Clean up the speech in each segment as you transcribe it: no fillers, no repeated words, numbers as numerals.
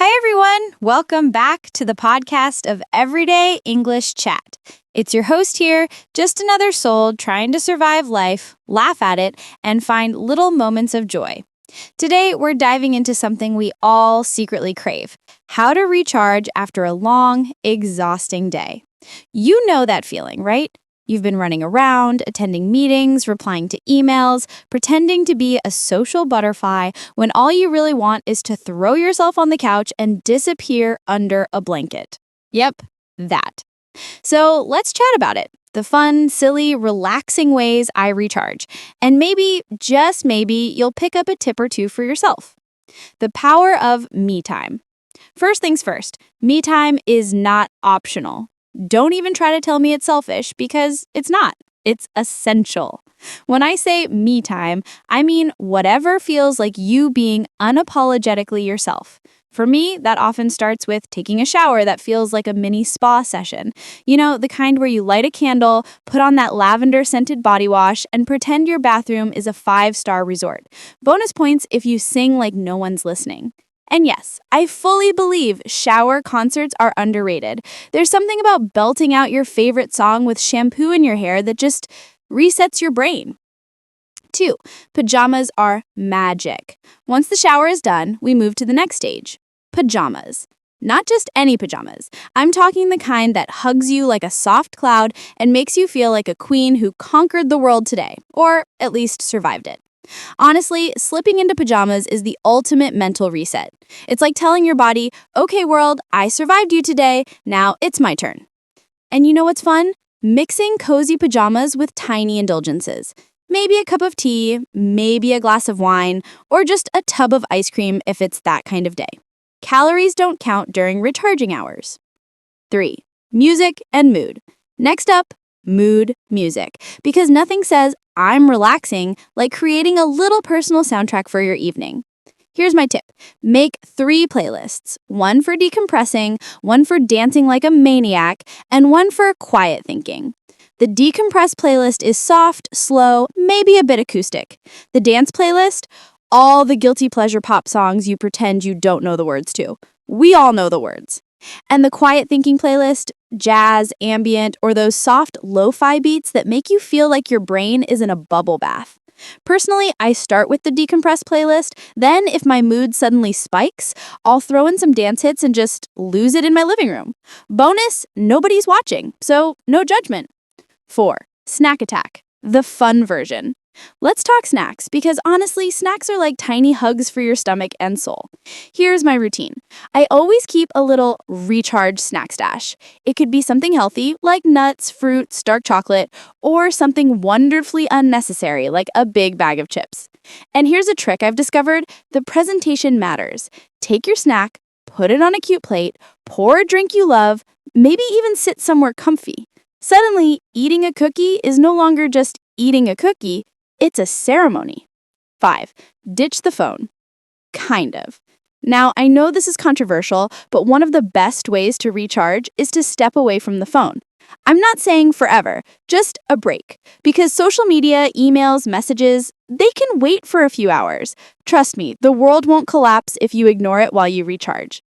Hi, everyone. Welcome back to the podcast of Everyday English Chat. It's your host here, just another soul trying to survive life, laugh at it, and find little moments of joy. Today, we're diving into something we all secretly crave: how to recharge after a long, exhausting day. You know that feeling, right? You've been running around, attending meetings, replying to emails, pretending to be a social butterfly when all you really want is to throw yourself on the couch and disappear under a blanket. Yep, that. So let's chat about it. The fun, silly, relaxing ways I recharge. And maybe, just maybe, you'll pick up a tip or two for yourself. The power of me time. First things first, me time is not optional. Don't even try to tell me it's selfish, because it's not. It's essential. When I say me time, I mean whatever feels like you being unapologetically yourself. For me, that often starts with taking a shower that feels like a mini spa session. You know, the kind where you light a candle, put on that lavender-scented body wash, and pretend your bathroom is a 5-star resort. Bonus points if you sing like no one's listening. And yes, I fully believe shower concerts are underrated. There's something about belting out your favorite song with shampoo in your hair that just resets your brain. 2. Pajamas are magic. Once the shower is done, we move to the next stage. Pajamas. Not just any pajamas. I'm talking the kind that hugs you like a soft cloud and makes you feel like a queen who conquered the world today, or at least survived it. Honestly, slipping into pajamas is the ultimate mental reset. It's like telling your body, okay world, I survived you today, now it's my turn. And you know what's fun? Mixing cozy pajamas with tiny indulgences. Maybe a cup of tea, maybe a glass of wine, or just a tub of ice cream if it's that kind of day. Calories don't count during recharging hours. 3. Music and mood. Next up, mood music. Because nothing says I'm relaxing like creating a little personal soundtrack for your evening. Here's my tip. Make 3 playlists. One for decompressing, one for dancing like a maniac, and one for quiet thinking. The decompress playlist is soft, slow, maybe a bit acoustic. The dance playlist, all the guilty pleasure pop songs you pretend you don't know the words to. We all know the words. And the quiet thinking playlist, jazz, ambient, or those soft lo-fi beats that make you feel like your brain is in a bubble bath. Personally, I start with the decompress playlist, then if my mood suddenly spikes, I'll throw in some dance hits and just lose it in my living room. Bonus, nobody's watching, so no judgment. 4. Snack attack, the fun version. Let's talk snacks, because honestly, snacks are like tiny hugs for your stomach and soul. Here's my routine. I always keep a little recharge snack stash. It could be something healthy, like nuts, fruits, dark chocolate, or something wonderfully unnecessary, like a big bag of chips. And here's a trick I've discovered: the presentation matters. Take your snack, put it on a cute plate, pour a drink you love, maybe even sit somewhere comfy. Suddenly, eating a cookie is no longer just eating a cookie, it's a ceremony. 5. Ditch the phone. Kind of. Now, I know this is controversial, but one of the best ways to recharge is to step away from the phone. I'm not saying forever, just a break. Because social media, emails, messages, they can wait for a few hours. Trust me, the world won't collapse if you ignore it while you recharge.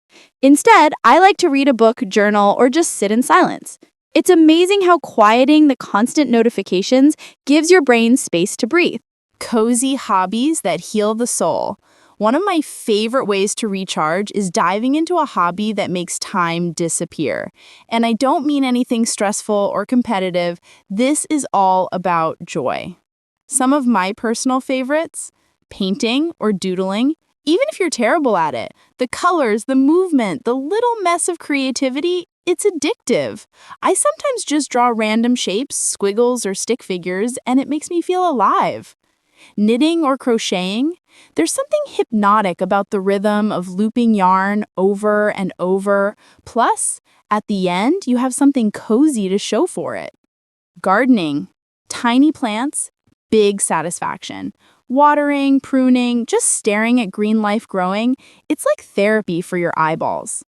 Instead, I like to read a book, journal, or just sit in silence. It's amazing how quieting the constant notifications gives your brain space to breathe. Cozy hobbies that heal the soul. One of my favorite ways to recharge is diving into a hobby that makes time disappear. And I don't mean anything stressful or competitive. This is all about joy. Some of my personal favorites: painting or doodling. Even if you're terrible at it, the colors, the movement, the little mess of creativity, it's addictive. I sometimes just draw random shapes, squiggles, or stick figures, and it makes me feel alive. Knitting or crocheting, there's something hypnotic about the rhythm of looping yarn over and over. Plus, at the end, you have something cozy to show for it. Gardening, tiny plants, big satisfaction. Watering, pruning, just staring at green life growing, it's like therapy for your eyeballs.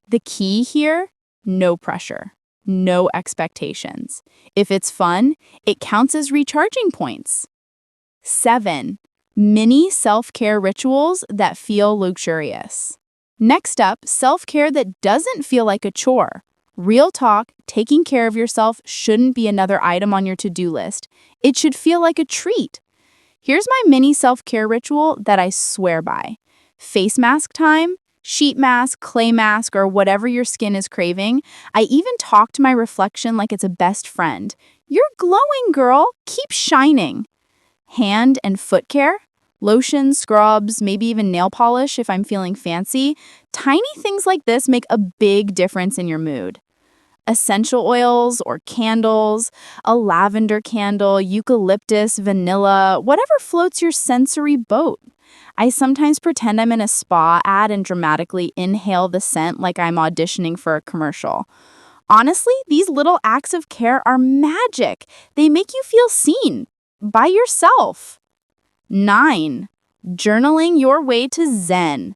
The key here: no pressure, no expectations. If it's fun, it counts as recharging points. 7. Mini self-care rituals that feel luxurious. Next up, self-care that doesn't feel like a chore. Real talk, taking care of yourself shouldn't be another item on your to-do list. It should feel like a treat. Here's my mini self-care ritual that I swear by. Face mask time, sheet mask, clay mask, or whatever your skin is craving. I even talk to my reflection like it's a best friend. You're glowing, girl. Keep shining. Hand and foot care. Lotion, scrubs, maybe even nail polish if I'm feeling fancy. Tiny things like this make a big difference in your mood. Essential oils or candles, a lavender candle, eucalyptus, vanilla, whatever floats your sensory boat. I sometimes pretend I'm in a spa ad and dramatically inhale the scent like I'm auditioning for a commercial. Honestly, these little acts of care are magic. They make you feel seen by yourself. 9. Journaling your way to Zen.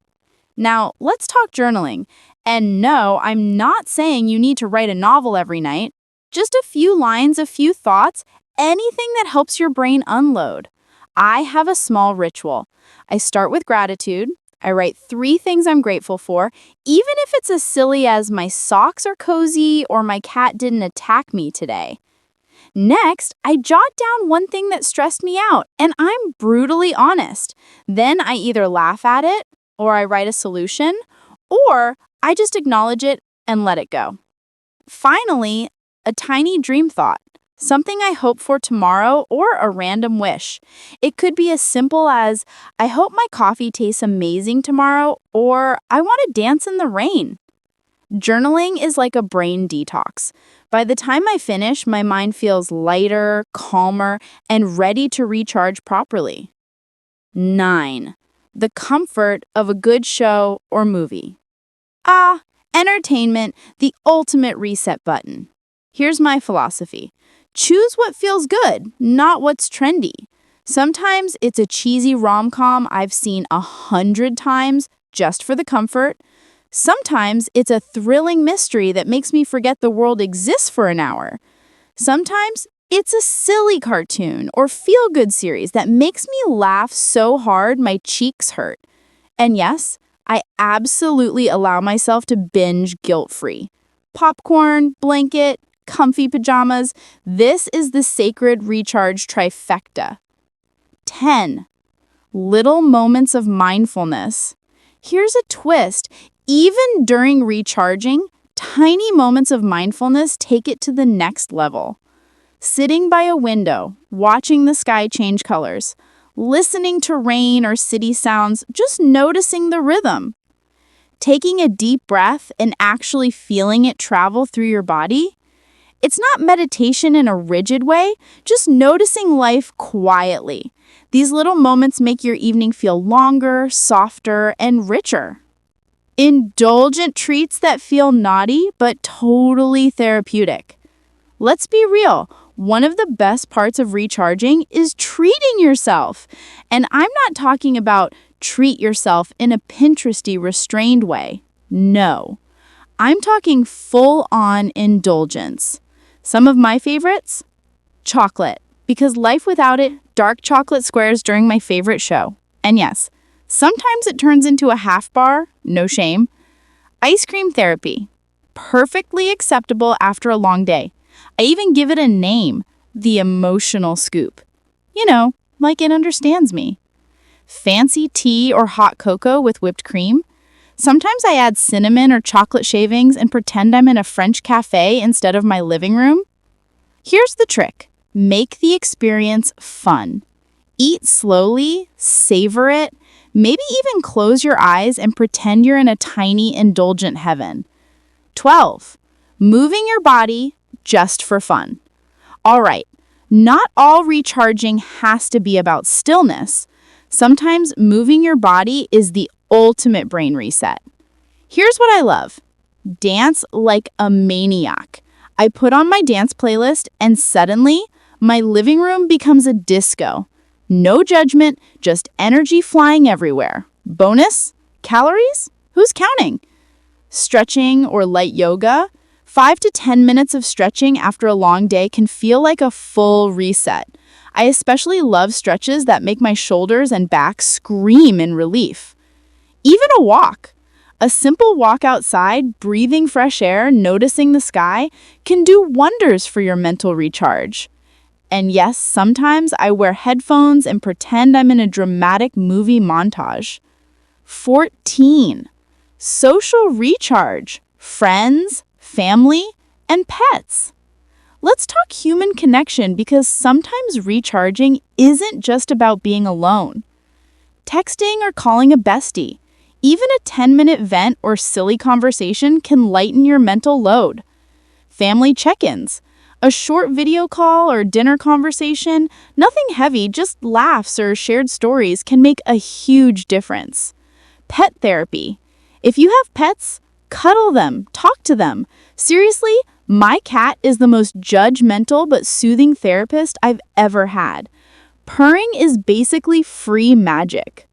Now, let's talk journaling. And no, I'm not saying you need to write a novel every night. Just a few lines, a few thoughts, anything that helps your brain unload. I have a small ritual. I start with gratitude. I write 3 things I'm grateful for, even if it's as silly as my socks are cozy or my cat didn't attack me today. Next, I jot down 1 thing that stressed me out, and I'm brutally honest. Then I either laugh at it, or I write a solution, or I just acknowledge it and let it go. Finally, a tiny dream thought, something I hope for tomorrow or a random wish. It could be as simple as, I hope my coffee tastes amazing tomorrow, or I want to dance in the rain. Journaling is like a brain detox. By the time I finish, my mind feels lighter, calmer, and ready to recharge properly. 9. The comfort of a good show or movie. Entertainment, the ultimate reset button. Here's my philosophy. Choose what feels good, not what's trendy. Sometimes it's a cheesy rom-com I've seen 100 times just for the comfort. Sometimes it's a thrilling mystery that makes me forget the world exists for an hour. Sometimes it's a silly cartoon or feel-good series that makes me laugh so hard my cheeks hurt. And yes, I absolutely allow myself to binge guilt-free. Popcorn, blanket, comfy pajamas. This is the sacred recharge trifecta. 10. Little moments of mindfulness. Here's a twist. Even during recharging, tiny moments of mindfulness take it to the next level. Sitting by a window, watching the sky change colors, listening to rain or city sounds, just noticing the rhythm. Taking a deep breath and actually feeling it travel through your body. It's not meditation in a rigid way, just noticing life quietly. These little moments make your evening feel longer, softer, and richer. Indulgent treats that feel naughty but totally therapeutic. Let's be real. One of the best parts of recharging is treating yourself. And I'm not talking about treat yourself in a Pinteresty restrained way. No. I'm talking full-on indulgence. Some of my favorites? Chocolate. Because life without it, dark chocolate squares during my favorite show. And yes, sometimes it turns into a half bar, no shame. Ice cream therapy. Perfectly acceptable after a long day. I even give it a name, the emotional scoop. You know, like it understands me. Fancy tea or hot cocoa with whipped cream. Sometimes I add cinnamon or chocolate shavings and pretend I'm in a French cafe instead of my living room. Here's the trick. Make the experience fun. Eat slowly, savor it, maybe even close your eyes and pretend you're in a tiny indulgent heaven. 12. Moving your body just for fun. All right, not all recharging has to be about stillness. Sometimes moving your body is the ultimate brain reset. Here's what I love. Dance like a maniac. I put on my dance playlist and suddenly my living room becomes a disco. No judgment, just energy flying everywhere. Bonus? Calories? Who's counting? Stretching or light yoga? 5 to 10 minutes of stretching after a long day can feel like a full reset. I especially love stretches that make my shoulders and back scream in relief. Even a walk. A simple walk outside, breathing fresh air, noticing the sky, can do wonders for your mental recharge. And yes, sometimes I wear headphones and pretend I'm in a dramatic movie montage. 14. Social recharge. Friends, family, and pets. Let's talk human connection because sometimes recharging isn't just about being alone. Texting or calling a bestie, even a 10-minute vent or silly conversation can lighten your mental load. Family check-ins, a short video call or dinner conversation, nothing heavy, just laughs or shared stories can make a huge difference. Pet therapy. If you have pets, cuddle them, talk to them. Seriously, my cat is the most judgmental but soothing therapist I've ever had. Purring is basically free magic.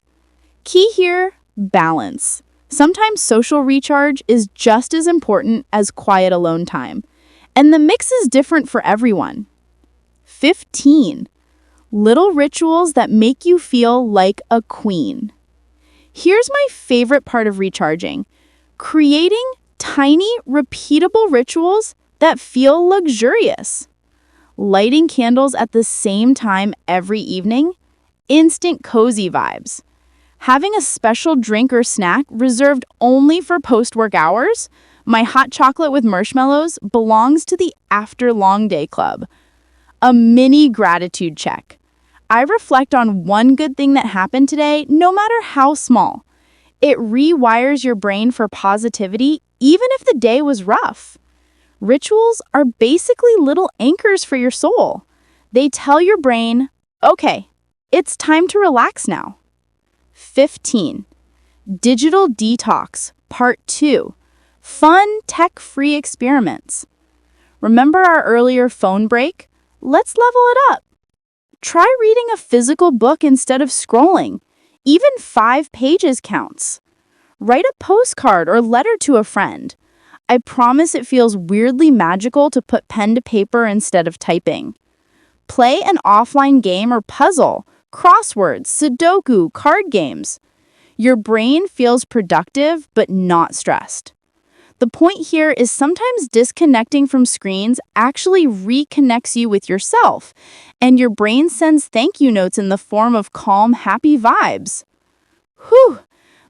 Key here, balance. Sometimes social recharge is just as important as quiet alone time, and the mix is different for everyone. 15. Little rituals that make you feel like a queen. Here's my favorite part of recharging: creating tiny, repeatable rituals that feel luxurious. Lighting candles at the same time every evening, instant cozy vibes. Having a special drink or snack reserved only for post-work hours, my hot chocolate with marshmallows belongs to the after long day club. A mini gratitude check. I reflect on one good thing that happened today, no matter how small. It rewires your brain for positivity, even if the day was rough. Rituals are basically little anchors for your soul. They tell your brain, okay, it's time to relax now. 15. Digital detox, part 2. Fun, tech-free experiments. Remember our earlier phone break? Let's level it up. Try reading a physical book instead of scrolling. Even 5 pages counts. Write a postcard or letter to a friend. I promise it feels weirdly magical to put pen to paper instead of typing. Play an offline game or puzzle, crosswords, Sudoku, card games. Your brain feels productive but not stressed. The point here is sometimes disconnecting from screens actually reconnects you with yourself, and your brain sends thank you notes in the form of calm, happy vibes. Whew!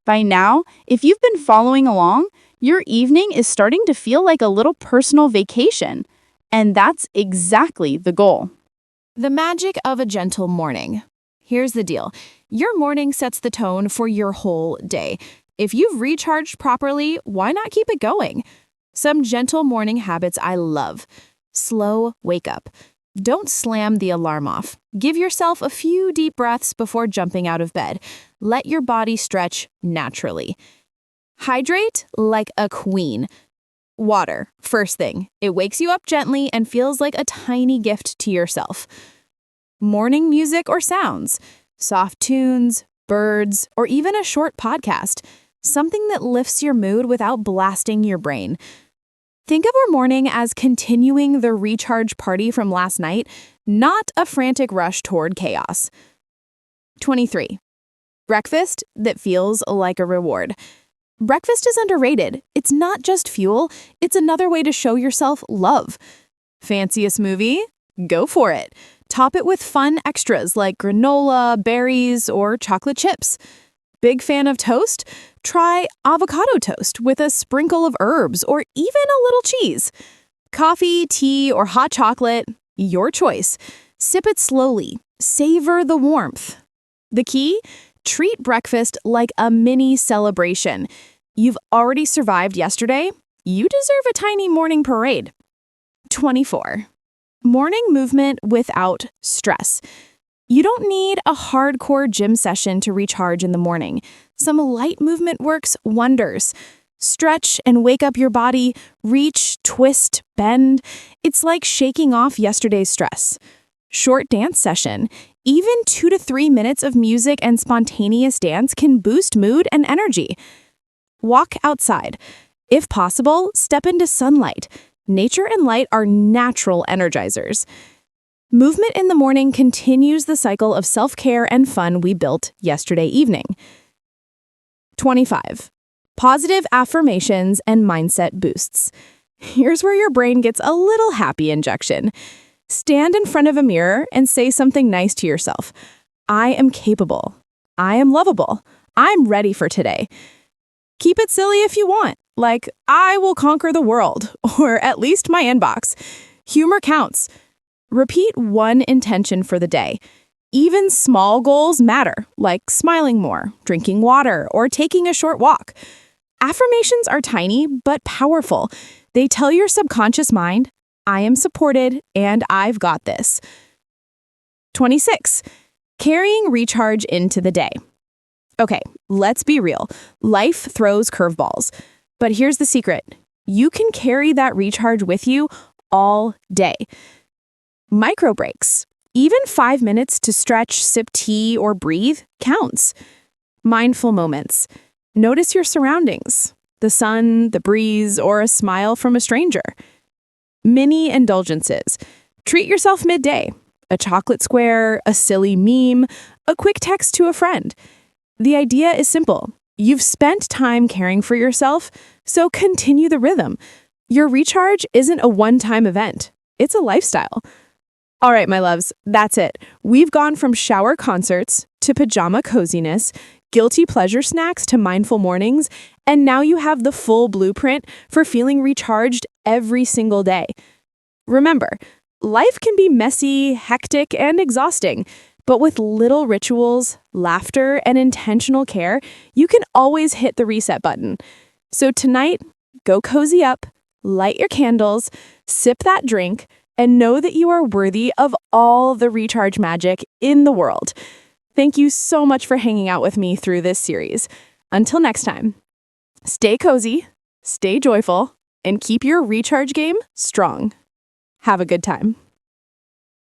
By now, if you've been following along, your evening is starting to feel like a little personal vacation, and that's exactly the goal. The magic of a gentle morning. Here's the deal. Your morning sets the tone for your whole day. If you've recharged properly, why not keep it going? Some gentle morning habits I love. Slow wake up. Don't slam the alarm off. Give yourself a few deep breaths before jumping out of bed. Let your body stretch naturally. Hydrate like a queen. Water, first thing. It wakes you up gently and feels like a tiny gift to yourself. Morning music or sounds. Soft tunes, birds, or even a short podcast. Something that lifts your mood without blasting your brain. Think of our morning as continuing the recharge party from last night, not a frantic rush toward chaos. 23. Breakfast that feels like a reward. Breakfast is underrated. It's not just fuel, it's another way to show yourself love. Fanciest movie? Go for it. Top it with fun extras like granola, berries, or chocolate chips. Big fan of toast? Try avocado toast with a sprinkle of herbs or even a little cheese. Coffee, tea, or hot chocolate? Your choice. Sip it slowly. Savor the warmth. The key? Treat breakfast like a mini celebration. You've already survived yesterday. You deserve a tiny morning parade. 24. Morning movement without stress. You don't need a hardcore gym session to recharge in the morning. Some light movement works wonders. Stretch and wake up your body, reach, twist, bend. It's like shaking off yesterday's stress. Short dance session. Even 2 to 3 minutes of music and spontaneous dance can boost mood and energy. Walk outside. If possible, step into sunlight. Nature and light are natural energizers. Movement in the morning continues the cycle of self-care and fun we built yesterday evening. 25. Positive affirmations and mindset boosts. Here's where your brain gets a little happy injection. Stand in front of a mirror and say something nice to yourself. I am capable. I am lovable. I'm ready for today. Keep it silly if you want, like, I will conquer the world, or at least my inbox. Humor counts. Repeat one intention for the day. Even small goals matter, like smiling more, drinking water, or taking a short walk. Affirmations are tiny but powerful. They tell your subconscious mind, I am supported and I've got this. 26. Carrying recharge into the day. Okay, let's be real. Life throws curveballs. But here's the secret. You can carry that recharge with you all day. Micro breaks. Even 5 minutes to stretch, sip tea, or breathe counts. Mindful moments. Notice your surroundings, the sun, the breeze, or a smile from a stranger. Mini indulgences. Treat yourself midday. A chocolate square, a silly meme, a quick text to a friend. The idea is simple. You've spent time caring for yourself, so continue the rhythm. Your recharge isn't a one-time event. It's a lifestyle. All right, my loves, that's it. We've gone from shower concerts to pajama coziness, guilty pleasure snacks to mindful mornings, and now you have the full blueprint for feeling recharged every single day. Remember, life can be messy, hectic, and exhausting, but with little rituals, laughter, and intentional care, you can always hit the reset button. So tonight, go cozy up, light your candles, sip that drink, and know that you are worthy of all the recharge magic in the world. Thank you so much for hanging out with me through this series. Until next time, stay cozy, stay joyful, and keep your recharge game strong. Have a good time.